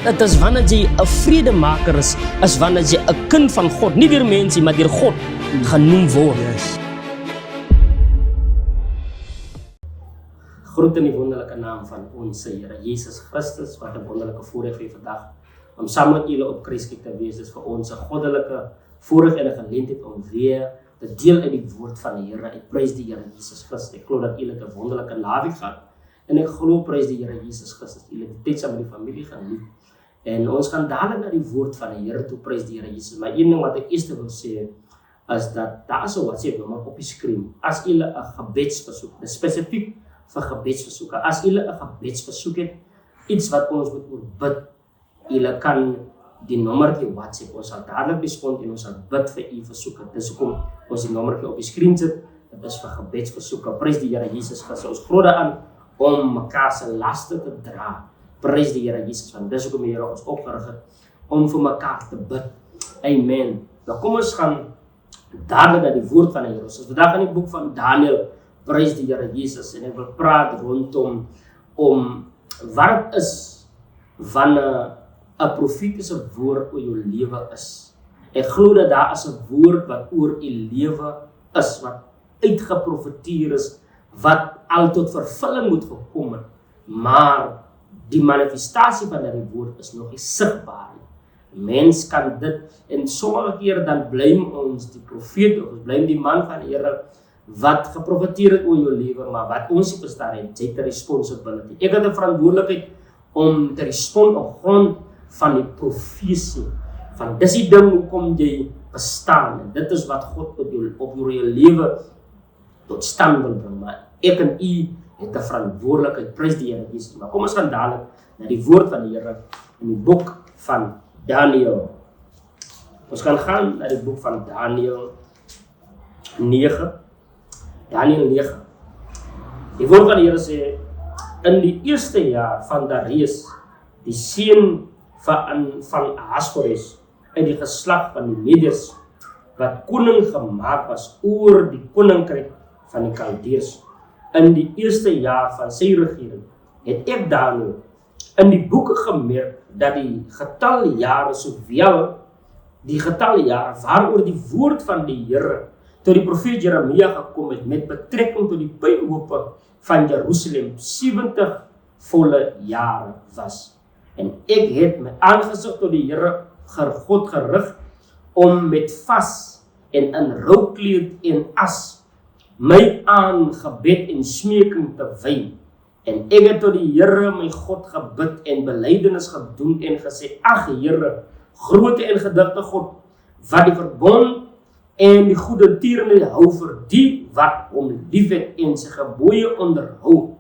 dit is wanneer jy 'n vredemaker is wanneer jy 'n kind van God, nie deur mense maar deur God genoem word. Yes. Groet in die wonderlike naam van ons Here Jesus Christus, wat 'n wonderlike voorreg vir vandag om saam met julle op Kruiskyk te wees. Dit is vir ons 'n goddelike voorreg en 'n geleentheid om weer te deel uit die woord van die Here. Ek prys die Here Jesus Christus. Ek glo dat julle 'n wonderlike naweek gehad en ek glo prys die Here Jesus Christus. Julle het tyd saam met die familie geniet. En ons gaan dadelik na die woord van die Here toe, prys die Here Jesus. Maar een ding wat ek eers wil sê is dat daar is 'n WhatsApp nommer op die skerm. As julle 'n gebedsversoek, spesifiek vir gebedsversoeke. As julle 'n gebedsversoek het, iets wat ons moet oorbid, julle kan die nommertjie WhatsApp. Ons sal dadelik respond en ons sal bid vir u versoeke. Dis hoekom ons die nommertjie op die skerm sit. Dit is vir gebedsversoeke. Prys die Here Jesus Christus. Ons glo daaraan om mekaar se laste te dra. Prys die Here Jesus, want dis hoekom die Here ons opgerig het om vir mekaar te bid. Amen. Nou kom ons gaan dadelik na die woord van die Here. Ons is vandag in die boek van Daniël. Prys die Here Jesus, en ek wil praat rondom wat is wanneer 'n profetiese woord oor jou lewe is. Ek glo dat daar is 'n woord wat oor u lewe is, wat uitgeprofeteer is, wat al tot vervulling moet gekom het, maar die manifestasie van die woord is nog nie sigbaar nie. Mens kan dit, en sommige keer dan blame ons die profeet, of ons blame die man van die Here, wat geprofeteer het oor jou lewe, maar wat ons nie verstaan het, jy het 'n responsibility. Ek het 'n verantwoordelikheid om te respond op grond van die profesie, van dis die ding hoekom jy bestaan, en dit is wat God op jou lewe tot stand wil bring, maar ek en u het 'n verantwoordelikheid, prys die Here Jesus. Maar kom ons gaan dadelik na die woord van die Here in die boek van Daniël. Ons gaan na die boek van Daniël 9. Daniël 9. Die woord van die Here sê, in die eerste jaar van Darius, die seun van Ahasveros, uit die geslag van die Mediërs, wat koning gemaak was oor die koninkryk van die Kaldeërs, in die eerste jaar van sy regering, het ek Daniël in die boeke gemerk dat die getal jare, sowel die getal jare waaroor die woord van die Here tot die profeet Jeremia gekom het met betrekking tot die puinhope van Jerusalem 70 volle jare was. En ek het my aangesig tot die Here God gerig om met vas en in roukleed en as my aan gebed en smeking te wy. En ek het tot die Here my God gebid en belydenis gedoen en gesê, ag Here, groote en gedigte God, wat die verbond en die goede tierende hou vir die wat hom liefhet en sy gebooie onderhou.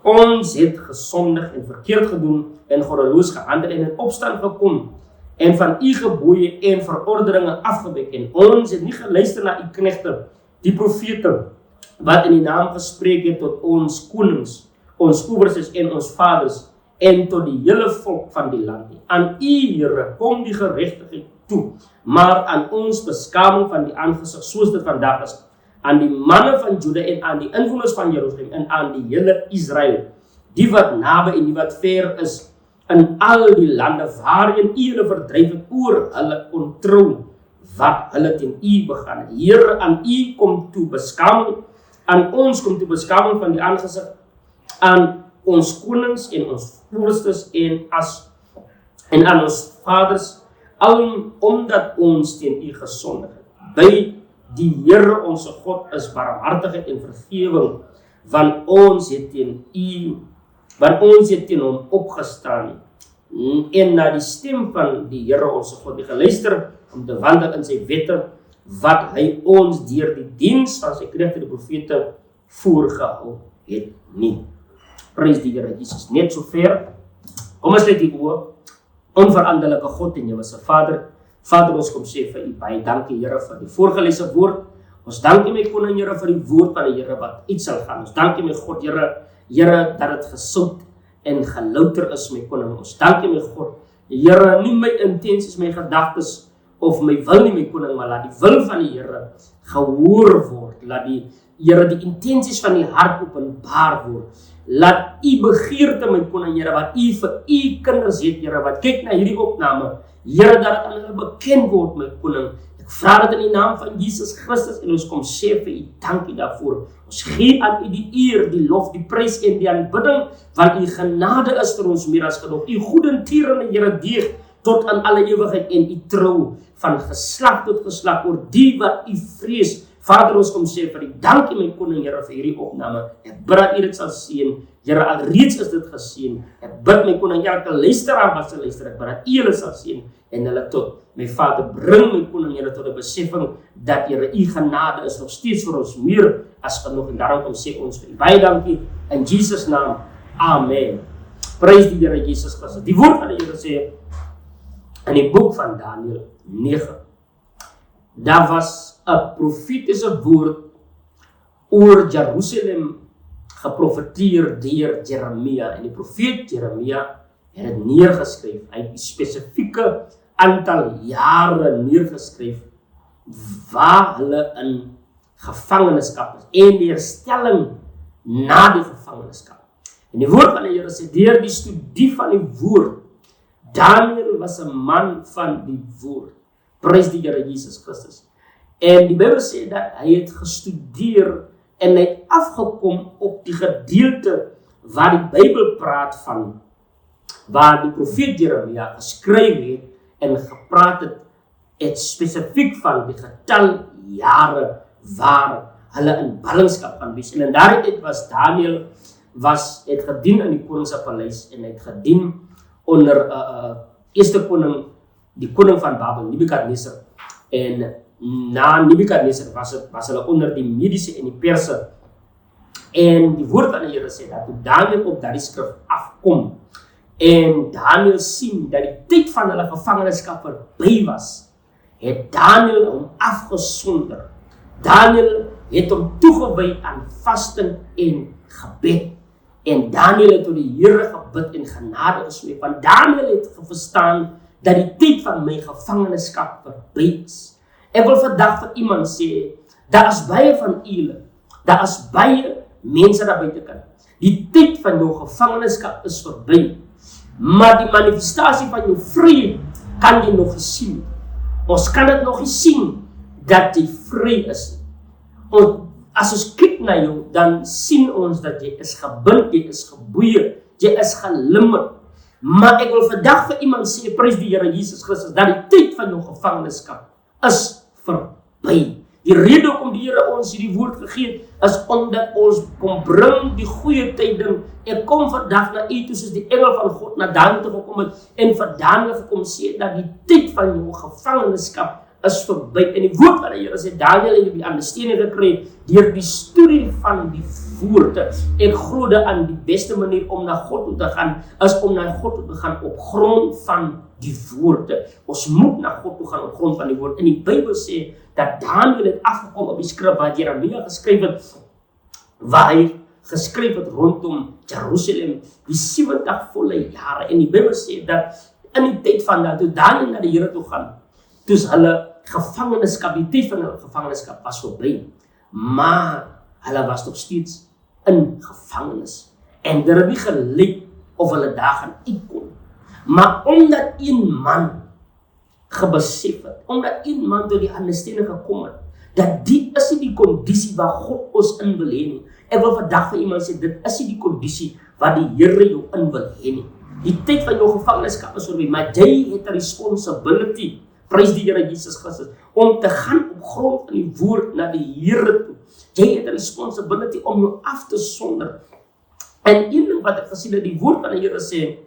Ons het gesondig en verkeerd gedoen en goddeloos gehandel en in opstand gekom en van u gebooie en verordeninge afgewyk, en ons het nie geluister na u knegte, die profete, wat in die naam gespreek het tot ons konings, ons owerses en ons vaders, en tot die hele volk van die land. Aan u, Here, kom die geregtigheid toe, maar aan ons beskaming van die aangesig, soos dit vandag is, aan die manne van Juda en aan die inwoners van Jerusalem en aan die hele Israel, die wat naby en die wat ver is, in al die lande waarin u hulle verdryf het oor hulle ontrou, wat hulle teen u begaan het. Here, aan u kom toe beskaming, aan ons kom toe beskaming van die aangesig, aan ons konings en ons voorstes en aan ons vaders, omdat ons teen u gesondig het. By die Here onze God is barmhartigheid en vergewing, want ons het teen hom opgestaan en na die stem van die Here onze God die geluister om te wandel in sy wette, wat hy ons deur die diens van sy knegte die profete voorgehou het nie. Prys die Here Jesus. Net so ver. Kom ons net die oor. Onveranderlike God en Hemelse Vader. Vader, ons kom sê vir u baie dankie, Here, vir die voorgelese woord. Ons dankie my koning, Here, vir die woord van die Here wat iets sal gaan. Ons dankie my God, Here, dat dit gesout en gelouter is, my koning. Ons dankie my God, Here, nie my intensies, my gedagtes of my wil nie, my koning, maar laat die wil van die Here gehoor word. Laat die Here die intensies van die hart openbaar word. laat u begeerte my koning Here wat u vir u kinders het Here wat kyk na hierdie opname Here dat dit aan hulle bekend word my koning. Ek vra dit in die naam van Jesus Christus en ons kom sê vir u dankie daarvoor. Ons gee aan u die eer, die lof, die prys en die aanbidding want u genade is vir ons meer as genoeg. U goedertierende Here deeg tot aan alle ewigheid en u trou van geslag tot geslag oor die wat u vrees. Vader, ons kom sê vir die dankie my koning Here vir hierdie opname. Ek bid dat u dit sal seën. Here, alreeds is dit geseën. Ek bid my koning Here, elke luisteraar wat sal luister, ek bid dat u hulle sal seën en hulle tot my Vader bring my koning Here tot 'n besefing dat Here u genade is nog steeds vir ons meer as genoeg en daarom kom sê ons vir u baie dankie in Jesus naam. Amen. Prys die Here Jesus Christus. Die woord van die Here sê in die boek van Daniël 9. Daar was 'n profetiese woord oor Jerusalem geprofeteer deur Jeremia en die profeet Jeremia het dit neergeskryf. Hy het 'n spesifieke aantal jare neergeskryf waar hulle in gevangenskap is en die herstelling na die gevangenskap. En die woord van die Here sê deur die studie van die woord, Daniël was 'n man van die woord. Prys die Here Jesus Christus. En die Bybel sê dat hy het gestudeer en hy het afgekom op die gedeelte waar die Bybel praat van waar die profeet Jeremia geskryf het en gepraat het spesifiek van die getal jare waar hulle in ballingskap gaan wees. En in daardie tyd was Daniël het gedien in die koning se paleis en het gedien onder eerste koning, die koning van Babel, Nebukadnezar. En na Nebukadnezar was hulle onder die Mediese en die Perse. En die woord van die Here sê dat toe Daniël op daardie skrif afkom en Daniël sien dat die tyd van hulle gevangenskap verby was, het Daniël hom afgesonder. Daniël het hom toegewy aan vasting en gebed. En Daniël het tot die Here gebid en genade gesmeek, want Daniël het verstaan dat die tyd van my gevangenskap verby is. Ek wil vandag vir iemand sê, daar is baie van julle, daar is baie mense daar buitekant. Die tyd van jou gevangenskap is verby, maar die manifestasie van jou vrede kan jy nog nie sien. Ons kan dit nog nie sien dat jy vry is. As ons kyk na jou, dan sien ons dat jy is gebind, jy is geboeid, jy is gelimmer. Maar ek wil vandag vir iemand sê, prys die Here Jesus Christus, dat die tyd van jou gevangenskap is verby. Die rede hoekom die Here ons hierdie woord gegee het, is omdat ons kom bring die goeie tyding. Ek kom vandag na u toe soos die engel van God na Daniël toe gekom het en vir Daniël gekom sê dat die tyd van jou gevangenskap is verby. En die woord van die Here sê Daniël het die ondersteuning gekry deur die studie van die woorde. Ek glo dat aan die beste manier om na God toe te gaan is om na God toe te gaan op grond van die woorde. Ons moet na God toe gaan op grond van die woord. En die Bybel sê dat Daniël het afgekom op die skrif wat Jeremia geskryf het, waar hy geskryf het rondom Jerusalem, die 70 volle jare. En die Bybel sê dat in die tyd van dat toe Daniël na die Here toe gaan, toe hulle gevangenskap, die tyd van hulle gevangenskap was verby, maar hulle was nog steeds in gevangenis. En dit het nie gelyk of hulle daar gaan uitkom. Maar omdat een man gebesef het, omdat een man tot die ondersteuning gekom het, dat dit is nie die kondisie waar God ons in wil hê nie. Ek wil vandag vir iemand sê, dit is nie die kondisie wat die Here jou in wil hê nie. Die tyd van jou gevangenskap is verby, maar jy het 'n responsibility, prys die Here Jesus Christus, om te gaan op grond van die woord na die Here toe. Jy het 'n responsibility om jou af te sonder. En een ding wat ek gesien het, die woord van die Here sê,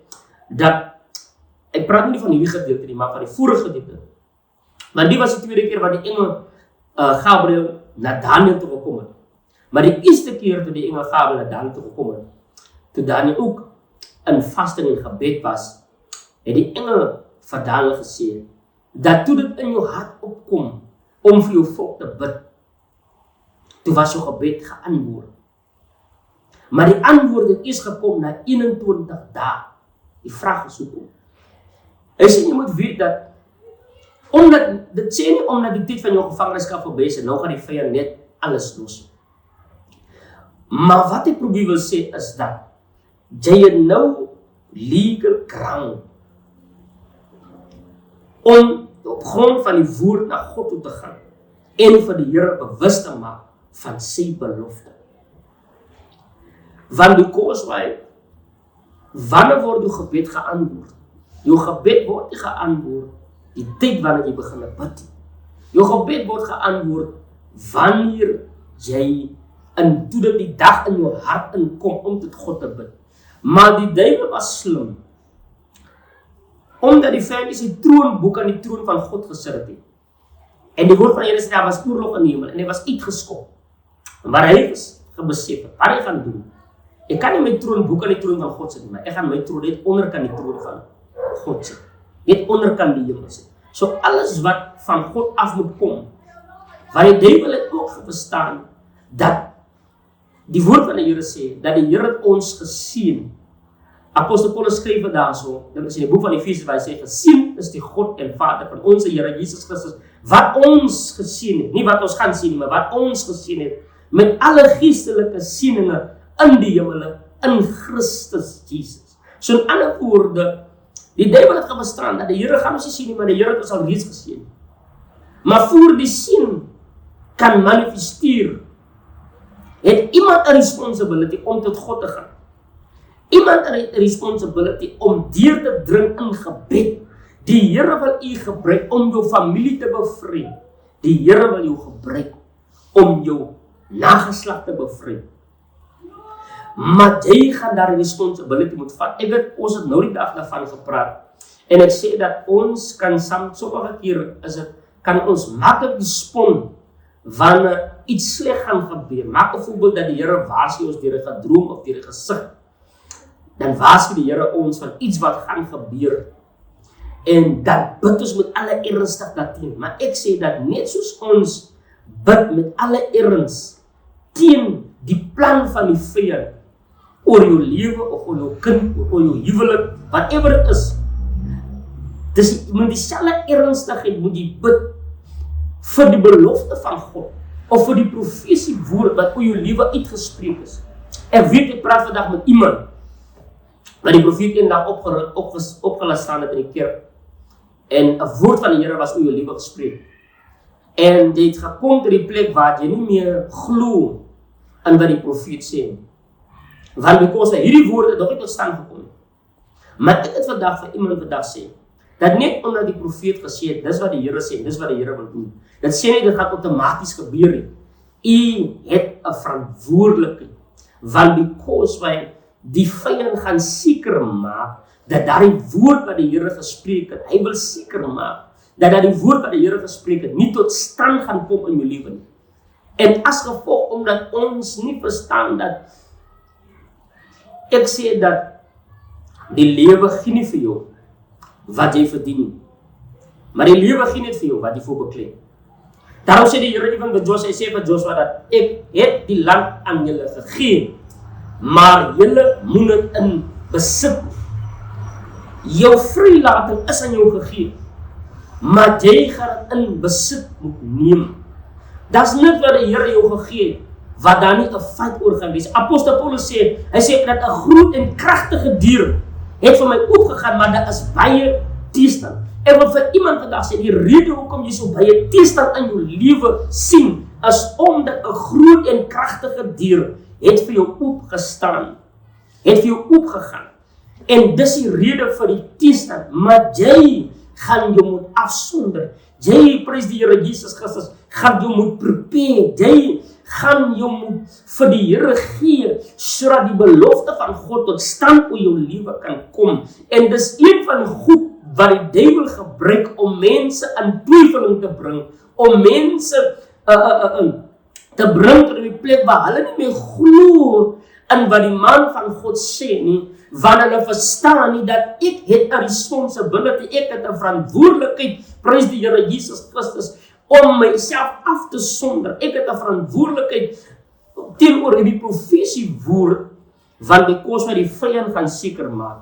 dat, ek praat nie van hierdie gedeelte nie, maar van die vorige gedeelte. Want die was die tweede keer wat die engel Gabriel na Daniël toe gekom het. Maar die eerste keer toe die engel Gabriel na Daniël toe gekom het, toe Daniël ook in vasting en gebed was, het die engel vir Daniël gesê, dat toe dit in jou hart opkom, om vir jou volk te bid, toe was jou gebed geantwoord. Maar die antwoord het eers gekom na 21 dae. Die vraag is hoekom. Hy sê, jy moet weet dat, dit sê nie omdat die tyd van jou gevangenskap verby is, en nou gaan die vyand net alles los. Maar wat ek probeer wil sê is dat, jy het nou legal ground om op grond van die woord na God toe te gaan en vir die Here bewus te maak van sy belofte. Want because why, wanneer word jou gebed geantwoord? Jou gebed word nie geantwoord die tyd wanneer jy begin bid. Jou gebed word geantwoord wanneer jy toe dit die dag in jou hart inkom om tot God te bid. Maar die duiwel was slim, omdat die vyand sy troonboek aan die troon van God gesit het. En die woord van die Here sê, daar was oorlog in die hemel, en hy was uitgeskop. Maar hy was gebesef, wat hy gaan doen? Ek kan nie my troonboek aan die troon van God sit, maar ek gaan my troon net onderkant die troon van God sit. Net onderkant die hemel sit. So alles wat van God af moet kom, want die duiwel het ook verstaan, dat die woord van die Here sê, dat die Here het ons geseën. Apostel Paulus skryf het daarso, dit is in die boek van Efesiërs waar hy sê, geseën is die God en Vader van ons Here Jesus Christus, wat ons geseën het, nie wat ons gaan sien, maar wat ons geseën het, met alle geestelike seëninge in die hemele, in Christus Jesus. So in ander woorde, die duiwel het gebestrand, dat die Here gaan ons nie sien nie, maar die Here het ons al reeds geseën. Maar voor die seën kan manifesteer, het iemand 'n responsibility om tot God te gaan. Iemand 'n responsibility om deur te dring in gebed. Die Here wil u gebruik om jou familie te bevry. Die Here wil jou gebruik om jou nageslag te bevry. Maar jy gaan daar 'n responsibility moet vat. Ek weet, ons het nou die dag daarvan gepraat. En ek sê dat ons kan sommige keer kan ons maklik respond wanneer iets sleg gaan gebeur. Maak 'n voorbeeld dat die Here waarsku ons deur 'n gedroom of deur 'n gesig. Dan waarsku die Here ons van iets wat gaan gebeur. En dan bid ons met alle ernstig daarteen. Maar ek sê dat net soos ons bid met alle erns teen die plan van die vyand oor jou lewe of oor jou kind of oor jou huwelik, whatever it is. Dus met dieselfde ernstigheid moet jy bid vir die belofte van God of vir die profesie woord wat oor jou lewe uitgespreek is. Ek weet, ek praat vandag met iemand wat die profeet eendag opgelas staan het in die kerk en 'n woord van die Here was oor jou lewe gespreek. En dit het gekom tot die plek waar jy nie meer glo in wat die profeet sê. Want because hierdie woorde nog nie tot stand gekom het. Maar ek het vandag vir iemand vandag sê, dat net omdat die profeet gesê het, dis wat die Here sê, dis wat die Here wil doen. Dit sê nie, dit gaan outomaties gebeur nie. U het 'n verantwoordelikheid, want because die vyand gaan seker maak, dat daardie woord wat die Here gespreek het, hy wil seker maak, dat daardie woord wat die Here gespreek het, nie tot stand gaan kom in jou lewe nie. En as gevolg, omdat ons nie verstaan dat, ek sê dat, die lewe gee nie vir jou, wat jy verdien nie. Maar die lewe gee net vir jou, wat jy voor bekleed. Daarom sê die Here van Joshua, hy sê vir Joshua dat, ek het die land aan julle gegee, maar julle moet dit in besit. Jou vrylating is aan jou gegee, maar jy gaan dit in besit moet neem. Dis net wat die Here jou gegee het, wat daar nie 'n fight oor gaan wees. Apostel Paulus sê, hy sê dat 'n groot en kragtige dier het vir my oopgegaan, maar daar is baie teestand. Ek wil vir iemand vandag sê, die rede hoekom jy so baie teestand in jou lewe sien, is omdat 'n groot en kragtige dier het vir jou oopgestaan, het vir jou oopgegaan. En dis die rede vir die teestand, maar jy gaan jou moet afsonder. Jy, prys die Here Jesus Christus, gaan jou moet prepare. Jy gaan jou moet vir die Here gee, sodat die belofte van God tot stand oor jou lewe kan kom. En dis een van die goed wat die duiwel gebruik om mense in twyfeling te bring, om mense te bring tot die plek waar hulle nie meer glo in wat die man van God sê nie, want hulle verstaan nie dat ek het 'n responsibility, ek het 'n verantwoordelikheid, prys die Here Jesus Christus, om myself af te sonder. Ek het 'n verantwoordelikheid teenoor hierdie profesie woord, want die kos wat die vyand gaan seker maak,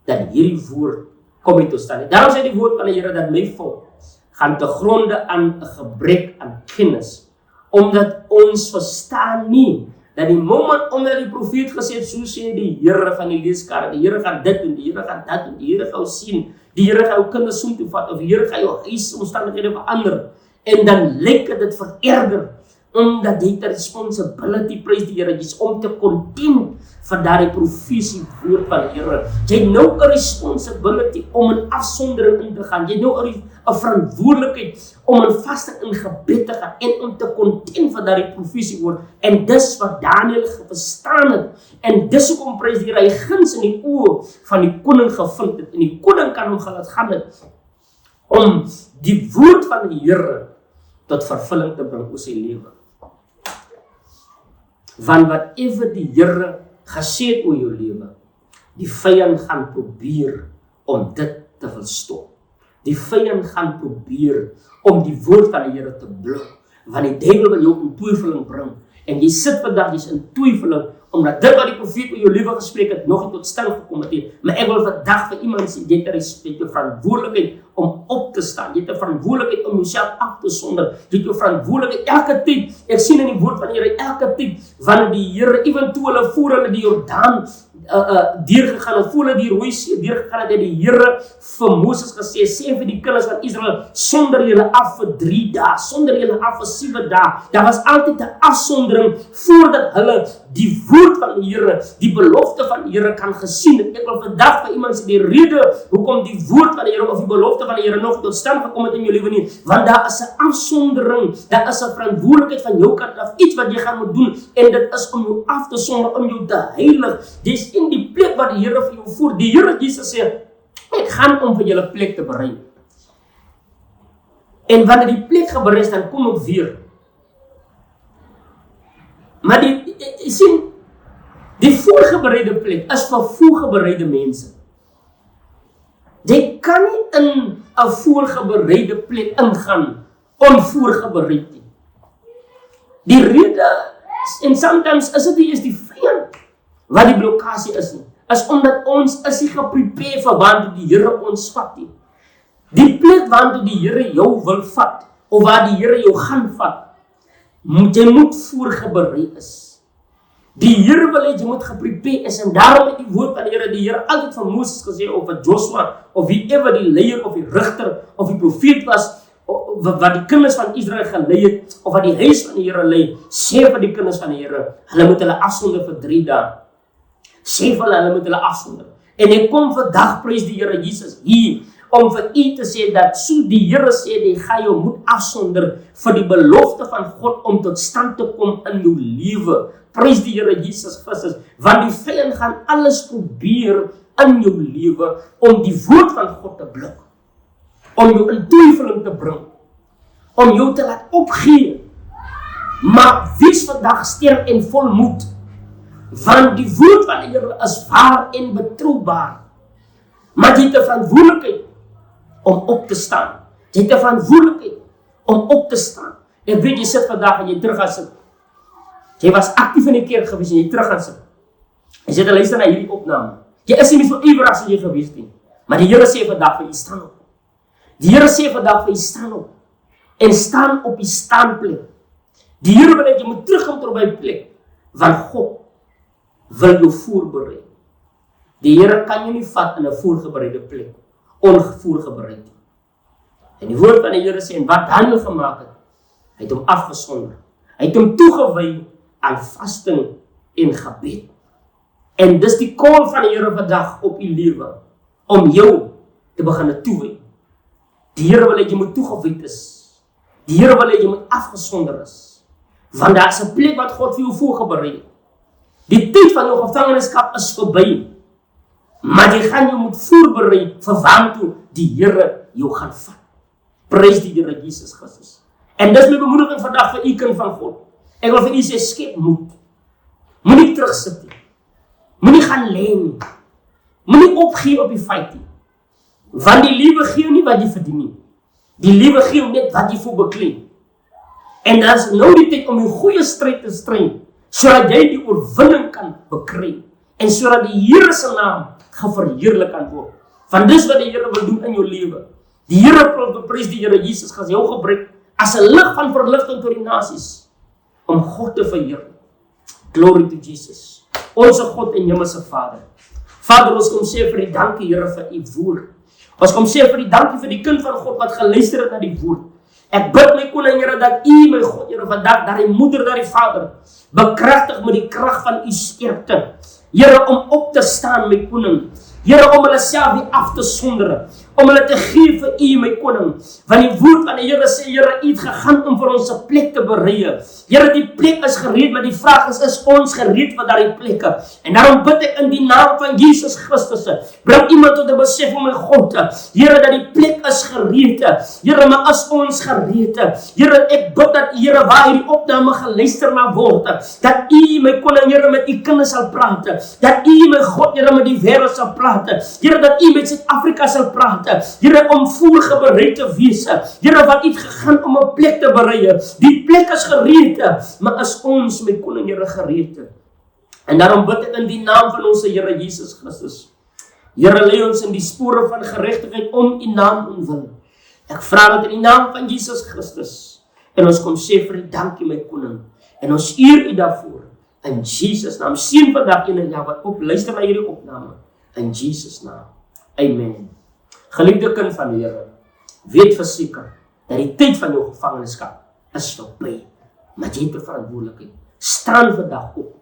dat hierdie woord kom nie tot stand. Daarom sê die woord van die Here dat my volk gaan te gronde aan 'n gebrek aan kennis, omdat ons verstaan nie dat die moment omdat die profeet gesê het, so sê die Here van die leeskar, die Here gaan dit doen, die Here gaan dat doen, die Here gaan jou sien, die Here gaan jou kinders soen toe vat, of die Here gaan jou huisomstandighede verander, en dan lyk dit vererger, omdat jy die responsibility, prys die Here, jy's om te contend van daardie profesie woord van die Here. Jy nou 'n responsibility om in afsondering in te gaan. Jy nou 'n verantwoordelikheid om in vasting in gebed te gaan en om te contend van daardie profesie woord. En dis wat Daniël verstaan het. En dis hoekom prys die Here, hy guns in die oë van die koning gevind het. En die koning kan hom laat gaan het om die woord van die Here tot vervulling te bring oor sy lewe. Want whatever die Here gesê het oor jou lewe, die vyand gaan probeer om dit te verstop. Die vyand gaan probeer om die woord van die Here te blok, want die duiwel wil jou in twyfeling bring, en jy sit vandag jy's in twyfeling, omdat dit wat die profeet oor jou lewe gespreek het, nog nie tot stand gekom het, maar ek wil vandag vir iemand sê, jy het 'n verantwoordelikheid om op te staan, jy het 'n verantwoordelikheid om jouself af te sonder, jy het 'n verantwoordelikheid elke tyd, ek sien in die woord van die Here, elke tyd, wanneer die Here, ewen toe hulle voor hulle die Jordaan deurgegaan het, voor hulle die Rooi See deurgegaan het, die Here vir Moses gesê, sê vir die kinders van Israel, sonder julle af vir 3 dae, sonder julle af vir 7 dae, daar was altyd 'n afsondering, voordat hulle die woord van die Here, die belofte van die Here kan gesien het. Ek wil vandag vir iemand sê, die rede, hoekom die woord van die Here, of die belofte van die Here nog tot stand gekom het in jou lewe nie, want daar is 'n afsondering, daar is 'n verantwoordelikheid van jou kant af, iets wat jy gaan moet doen, en dit is om jou af te sonder, om jou te heilig, dis in die plek wat die Here vir jou voer. Die Here Jesus sê, ek gaan om vir julle plek te berei. En wanneer die plek geberei is, dan kom ek weer. Maar jy sien, die voorgebereide plek is vir voorgebereide mense. Jy kan nie in 'n voorgebereide plek ingaan onvoorbereid nie. Die rede, en sometimes is dit nie eens die vyand wat die blokkade is nie, is omdat ons is nie geprepare vir waar die Here ons vat nie. Die plek waar die Here jou wil vat, of waar die Here jou gaan vat, jy moet voorbereid is. Die Here wil hê jy moet geprepare is, en daarom het die woord van die Here altyd van Moses gesê, of van Joshua, of wieever die leier, of die rigter, of die profeet was, wat die kinders van Israel gelei het, of wat die huis van die Here lei, sê vir die kinders van die Here, hulle moet hulle afsonder vir 3 dae. Sê vir hulle moet hulle afsonder. En ek kom vandag, prys die Here Jesus, hier, om vir u te sê, dat so die Here sê, die gaan jou moet afsonder, vir die belofte van God, om tot stand te kom in jou lewe. Prys die Here Jesus Christus, want die vyand gaan alles probeer in jou lewe, om die woord van God te blok, om jou in twyfeling te bring, om jou te laat opgee. Maar wees vandag sterk en vol moed, want die woord van die Here is waar en betroubaar. Maar jy het 'n verantwoordelikheid om op te staan. Jy het 'n verantwoordelikheid om op te staan. Ek weet jy sit vandag en jy terug gaan sit. Jy was aktief in die kerk gewees en jy terug gaan sit. Jy sit te luister na hierdie opname. Jy is nie meer so ywerig as jy gewees het nie. Maar die Here sê vandag vir jy staan op. Die Here sê vandag vir jy staan op. En staan op die staanplek. Die Here wil hê jy moet terugkom tot by plek, want God wil jou voorberei. Die Here kan jou nie vat in 'n voorbereide plek, onvoorbereid. En die woord van die Here sê, en wat Daniël gemaak het, hy het hom afgesonder. Hy het hom toegewy aan vasting en gebed. En dis die call van die Here vandag op u lewe, om jou te begin toewy. Die Here wil hê jy moet toegewy is. Die Here wil hê jy moet afgesonder is. Want daar is 'n plek wat God vir jou voorberei het. Die tyd van jou gevangenskap is verby. Maar jy gaan jou moet voorberei vir waartoe die Here jou gaan vat. Prys die Here Jesus Christus. En dis my bemoediging vandag vir u kind van God. Ek wil vir u sê, skep moed. Moenie terugsit nie. Moenie gaan lê nie. Moenie opgee op die feit nie. Want die liewe gee nie wat jy verdien nie. Die liewe gee net wat jy voor bekleed. En dat is nou die tyd om die goeie stryd te stry, sodat jy die oorwinning kan bekry. En sodat die Here se naam geverheerlik kan word. Want dis wat die Here wil doen in jou lewe. Die Here, prys die Here Jesus, gaan jou gebruik as 'n lig van verligting tot die nasies, om God te verheerlik. Glory to Jesus. Onze God en Hemelse Vader. Vader, ons kom sê vir die dankie, Here, vir u woord. Ons kom sê vir die dankie vir die kind van God wat geluister het na die woord. Ek bid my koning, Here, dat u, my God, Here, vandag daar die moeder, daar die vader, bekragtig met die krag van u sterkte. Here, om op te staan, my koning. Here, om hulle self nie af te sonder, om hulle te gee vir u, my koning. Want die woord van die Here sê, Here, u het gegaan om vir ons 'n plek te berei. Here, die plek is gereed, maar die vraag is ons gereed vir daardie plekke? En daarom bid ek in die naam van Jesus Christus, bring iemand tot 'n besef van my God, Here, dat die plek is gereed. Here, maar as ons gereed, Here, ek bid dat, Here, waar hierdie opname geluister na word, dat u, my koning, Here, met u kinders sal praat, dat u, my God, Here, met die wêreld sal praat, Here, dat u met Suid-Afrika sal praat, Here, om voorbereid te wees, Here, wat u het gegaan om 'n plek te berei. Die plek is gereed, maar as ons, my koning, Here, gereed. En daarom bid ek in die naam van ons Here Jesus Christus. Here, lei ons in die spore van geregtigheid om u naam omwil. Ek vra dit in die naam van Jesus Christus. En ons kom sê vir u dankie, my koning. En ons eer u daarvoor. In Jesus naam. Seën vandag een en jou wat op luister na hierdie opname. In Jesus naam. Amen. Geliefde kind van die Here, weet verseker dat die tyd van jou gevangenskap is verby. Maar jy het 'n verantwoordelikheid. Staan vandag op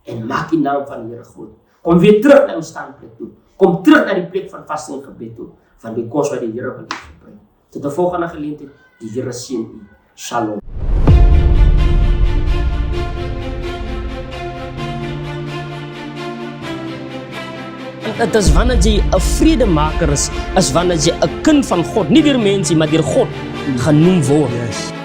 en maak die naam van die Here groot. Kom weer terug na jou standplek toe. Kom terug na die plek van vasting en gebed toe. Van die kos wat die Here wil bring. Tot 'n volgende geleentheid. Die Here seën u. Shalom. Dit is wanneer jy 'n vredemaker is wanneer jy 'n kind van God, nie deur mense, maar deur God genoem word. Yes.